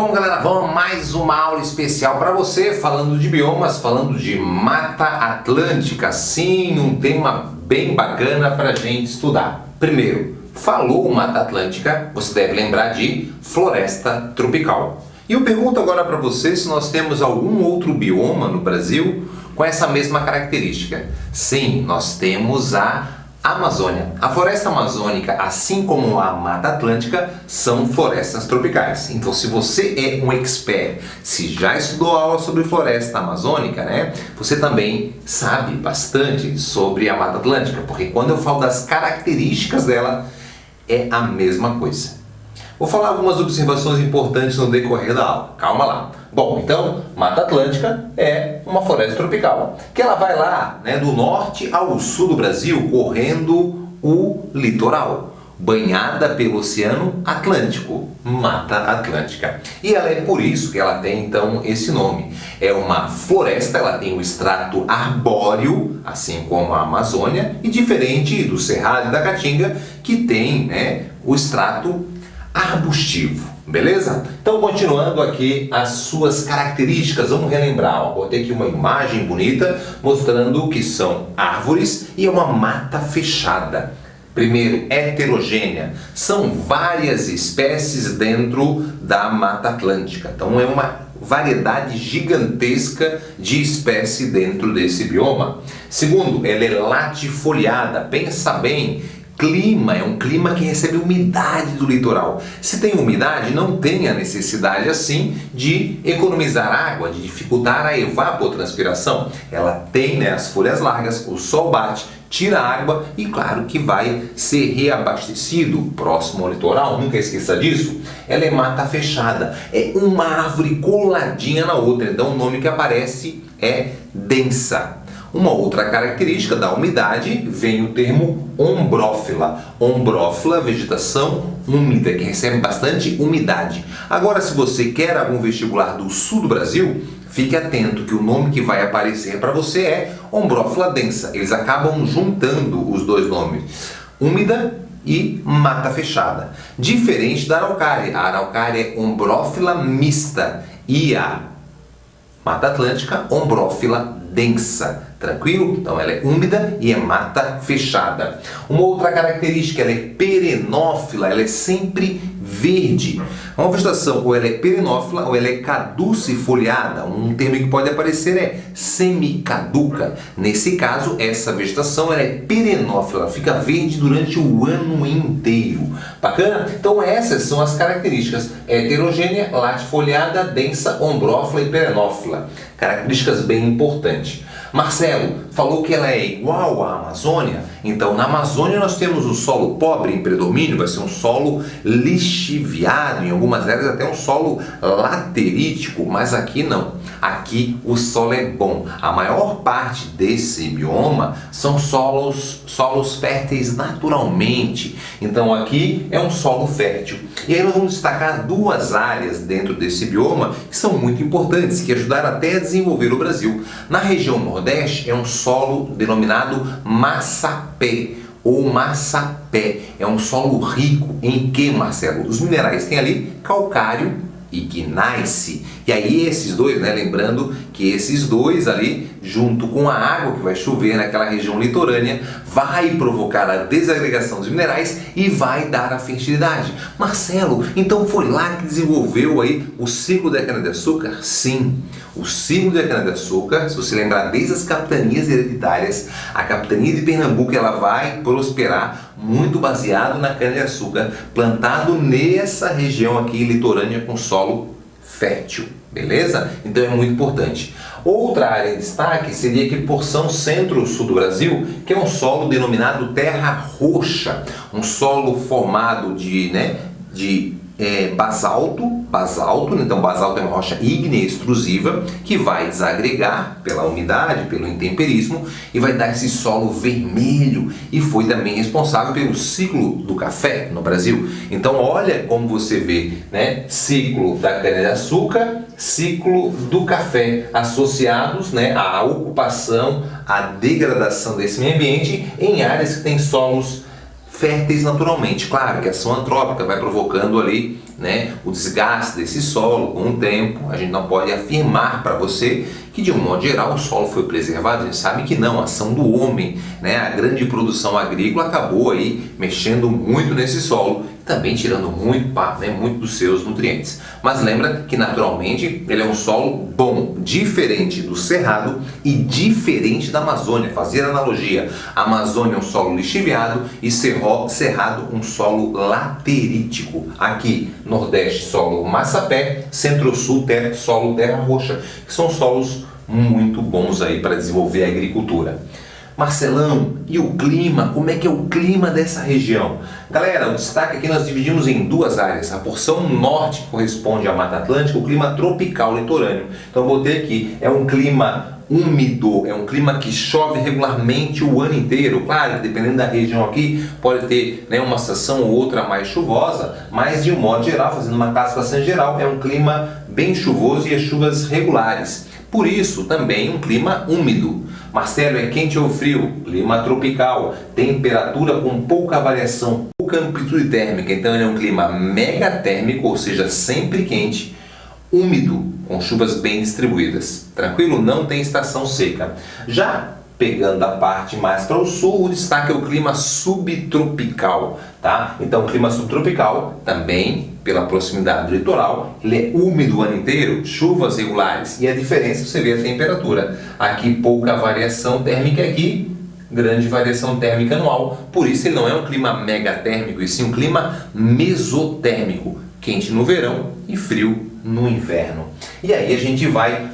Bom, galera, vamos a mais uma aula especial para você, falando de biomas, falando de Mata Atlântica. Sim, um tema bem bacana para a gente estudar. Primeiro, falou Mata Atlântica, você deve lembrar de floresta tropical. E eu pergunto agora para você se nós temos algum outro bioma no Brasil com essa mesma característica. Sim, nós temos a Amazônia. A floresta amazônica, assim como a Mata Atlântica, são florestas tropicais. Então, se você é um expert, se já estudou aula sobre floresta amazônica, né, você também sabe bastante sobre a Mata Atlântica, porque quando eu falo das características dela, é a mesma coisa. Vou falar algumas observações importantes no decorrer da aula. Calma lá. Bom, então, Mata Atlântica é uma floresta tropical, que ela vai lá, né, do norte ao sul do Brasil, correndo o litoral, banhada pelo Oceano Atlântico, Mata Atlântica. E ela é por isso que ela tem, então, esse nome. É uma floresta, ela tem o extrato arbóreo, assim como a Amazônia, e diferente do Cerrado e da Caatinga, que tem, né, o extrato arbustivo, beleza? Então, continuando aqui as suas características, vamos relembrar. Ó, botei aqui uma imagem bonita mostrando que são árvores e é uma mata fechada. Primeiro, heterogênea. São várias espécies dentro da Mata Atlântica. Então, é uma variedade gigantesca de espécies dentro desse bioma. Segundo, ela é latifoliada. Pensa bem. Clima, é um clima que recebe umidade do litoral. Se tem umidade, não tem a necessidade assim de economizar água, de dificultar a evapotranspiração. Ela tem, né, as folhas largas, o sol bate, tira a água e claro que vai ser reabastecido próximo ao litoral, nunca esqueça disso. Ela é mata fechada, é uma árvore coladinha na outra, então o nome que aparece é densa. Uma outra característica da umidade vem o termo ombrófila. Ombrófila, vegetação úmida, que recebe bastante umidade. Agora, se você quer algum vestibular do sul do Brasil, fique atento que o nome que vai aparecer para você é ombrófila densa. Eles acabam juntando os dois nomes, úmida e mata fechada. Diferente da araucária. A araucária é ombrófila mista e a Mata Atlântica, ombrófila densa. Tranquilo? Então ela é úmida e é mata fechada. Uma outra característica, ela é perenófila, ela é sempre verde. Uma vegetação, ou ela é perenófila ou ela é caducifoliada. Um termo que pode aparecer é semicaduca. Nesse caso, essa vegetação ela é perenófila, ela fica verde durante o ano inteiro. Bacana? Então essas são as características: heterogênea, latifoliada, densa, ombrófila e perenófila. Características bem importantes. Marcelo, falou que ela é igual à Amazônia? Então, na Amazônia nós temos o solo pobre em predomínio, vai ser um solo lixiviado, em algumas áreas até um solo laterítico, mas aqui não. Aqui o solo é bom. A maior parte desse bioma são solos férteis naturalmente. Então aqui é um solo fértil. E aí nós vamos destacar duas áreas dentro desse bioma que são muito importantes, que ajudaram até a desenvolver o Brasil. Na região Nordeste é um solo denominado massapé ou massapé. É um solo rico em que, Marcelo? Os minerais têm ali calcário e gneiss. E aí esses dois, né, lembrando que esses dois ali, junto com a água que vai chover naquela região litorânea, vai provocar a desagregação dos minerais e vai dar a fertilidade. Marcelo, então foi lá que desenvolveu aí o ciclo da cana-de-açúcar? Sim, o ciclo da cana-de-açúcar, se você lembrar desde as capitanias hereditárias, a capitania de Pernambuco ela vai prosperar muito baseado na cana-de-açúcar, plantado nessa região aqui litorânea com solo fértil, beleza? Então é muito importante. Outra área em destaque seria aqui porção centro-sul do Brasil, que é um solo denominado terra roxa, um solo formado de basalto, então basalto é uma rocha ígnea extrusiva que vai desagregar pela umidade, pelo intemperismo e vai dar esse solo vermelho e foi também responsável pelo ciclo do café no Brasil. Então olha como você vê, né, ciclo da cana-de-açúcar, ciclo do café associados, né, à ocupação, à degradação desse meio ambiente em áreas que têm solos férteis naturalmente. Claro que a ação antrópica vai provocando ali, né, o desgaste desse solo com o tempo. A gente não pode afirmar para você que de um modo geral o solo foi preservado. A gente sabe que não, a ação do homem, né, a grande produção agrícola acabou aí mexendo muito nesse solo, também tirando muito dos seus nutrientes. Mas lembra que naturalmente ele é um solo bom, diferente do cerrado e diferente da Amazônia. Fazer analogia, a Amazônia é um solo lixiviado e cerrado um solo laterítico. Aqui, Nordeste, solo massapé, Centro-Sul, solo terra roxa, que são solos muito bons aí para desenvolver a agricultura. Marcelão, e o clima? Como é que é o clima dessa região? Galera, o destaque aqui nós dividimos em duas áreas. A porção norte corresponde à Mata Atlântica, o clima tropical litorâneo. Então eu botei aqui, é um clima úmido, é um clima que chove regularmente o ano inteiro. Claro que dependendo da região aqui, pode ter, né, uma estação ou outra mais chuvosa, mas de um modo geral, fazendo uma classificação geral, é um clima bem chuvoso e as chuvas regulares. Por isso, também um clima úmido. Marcelo, é quente ou frio? Clima tropical, temperatura com pouca variação, pouca amplitude térmica, então ele é um clima megatérmico, ou seja, sempre quente, úmido, com chuvas bem distribuídas. Tranquilo? Não tem estação seca. Já pegando a parte mais para o sul, o destaque é o clima subtropical, tá? Então, o clima subtropical, também pela proximidade do litoral, ele é úmido o ano inteiro, chuvas regulares, e a diferença você vê a temperatura. Aqui pouca variação térmica, aqui grande variação térmica anual, por isso ele não é um clima megatérmico, e sim um clima mesotérmico, quente no verão e frio no inverno. E aí a gente vai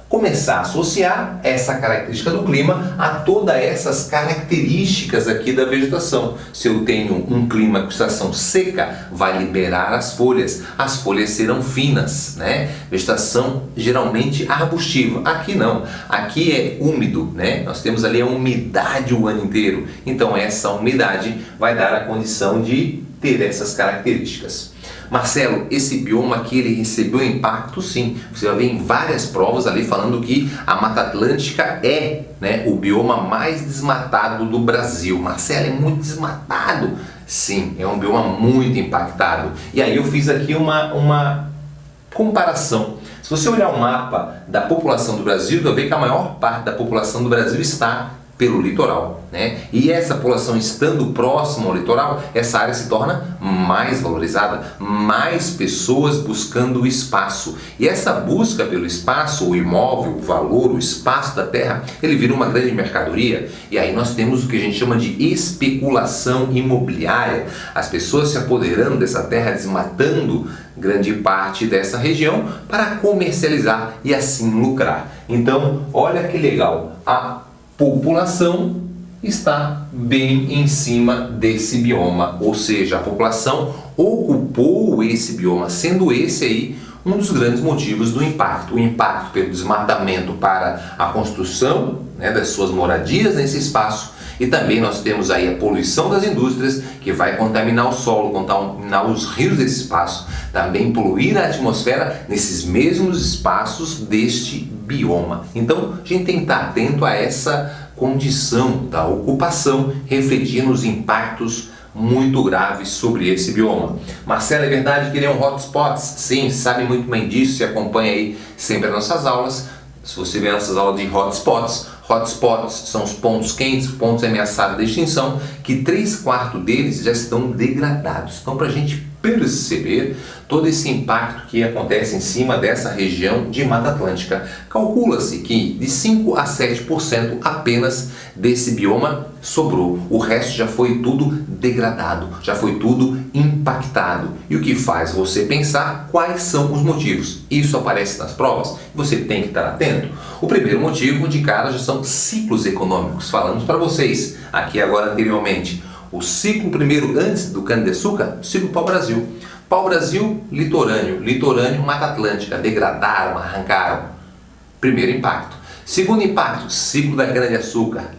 começar a associar essa característica do clima a todas essas características aqui da vegetação. Se eu tenho um clima com estação seca, vai liberar as folhas serão finas, né? Vegetação geralmente arbustiva. Aqui não, aqui é úmido, né? Nós temos ali a umidade o ano inteiro, então essa umidade vai dar a condição de ter essas características. Marcelo, esse bioma aqui ele recebeu impacto sim. Você vai ver em várias provas ali falando que a Mata Atlântica é, né, o bioma mais desmatado do Brasil. Marcelo, é muito desmatado. Sim, é um bioma muito impactado. E aí eu fiz aqui uma comparação. Se você olhar o mapa da população do Brasil, você vai ver que a maior parte da população do Brasil está pelo litoral, né? E essa população estando próximo ao litoral, essa área se torna mais valorizada, mais pessoas buscando o espaço. E essa busca pelo espaço, o imóvel, o valor, o espaço da terra, ele vira uma grande mercadoria. E aí nós temos o que a gente chama de especulação imobiliária. As pessoas se apoderando dessa terra, desmatando grande parte dessa região para comercializar e assim lucrar. Então, olha que legal, a população está bem em cima desse bioma, ou seja, a população ocupou esse bioma, sendo esse aí um dos grandes motivos do impacto. O impacto pelo desmatamento para a construção, né, das suas moradias nesse espaço, e também nós temos aí a poluição das indústrias, que vai contaminar o solo, contaminar os rios desse espaço, também poluir a atmosfera nesses mesmos espaços deste bioma. Então a gente tem que estar atento a essa condição da ocupação, refletir nos impactos muito graves sobre esse bioma. Marcelo, é verdade que ele é um hotspot? Sim, sabe muito bem disso, se acompanha aí sempre as nossas aulas. Se você vê nossas aulas de hotspots, hotspots são os pontos quentes, pontos ameaçados de extinção, que 3/4 deles já estão degradados. Então, para a gente perceber todo esse impacto que acontece em cima dessa região de Mata Atlântica, calcula-se que de 5 a 7% apenas desse bioma sobrou. O resto já foi tudo degradado, já foi tudo impactado. E o que faz você pensar quais são os motivos? Isso aparece nas provas, você tem que estar atento. O primeiro motivo, de cara, já são ciclos econômicos. Falamos para vocês aqui agora anteriormente. O ciclo primeiro, antes do cana-de-açúcar, o ciclo pau-brasil. Pau-brasil, litorâneo, Mata Atlântica, degradaram, arrancaram. Primeiro impacto. Segundo impacto, ciclo da cana-de-açúcar,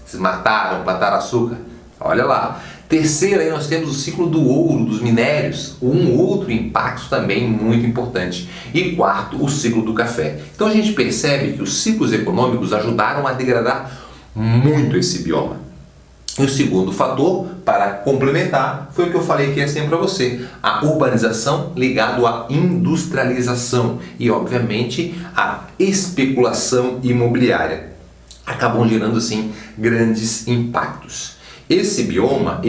desmataram, plantaram açúcar. Olha lá. Terceiro, aí nós temos o ciclo do ouro, dos minérios, um outro impacto também muito importante. E quarto, o ciclo do café. Então a gente percebe que os ciclos econômicos ajudaram a degradar muito esse bioma. E o segundo fator, para complementar, foi o que eu falei que é sempre para você, a urbanização ligado à industrialização e, obviamente, a especulação imobiliária. Acabam gerando, assim, grandes impactos. Esse bioma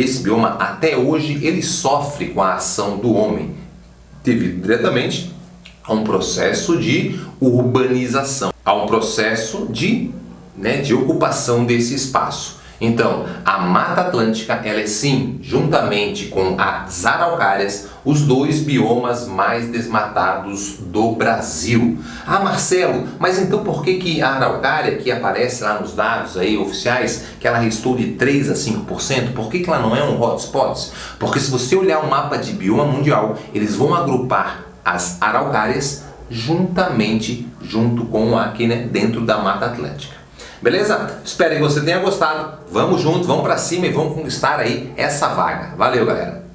até hoje, ele sofre com a ação do homem, devido diretamente a um processo de urbanização, a um processo de ocupação desse espaço. Então, a Mata Atlântica, ela é sim, juntamente com as araucárias, os dois biomas mais desmatados do Brasil. Ah, Marcelo, mas então por que a araucária, que aparece lá nos dados aí oficiais, que ela restou de 3 a 5%, por que ela não é um hotspot? Porque se você olhar um mapa de bioma mundial, eles vão agrupar as araucárias junto com aqui, dentro da Mata Atlântica. Beleza? Espero que você tenha gostado. Vamos junto, vamos para cima e vamos conquistar aí essa vaga. Valeu, galera!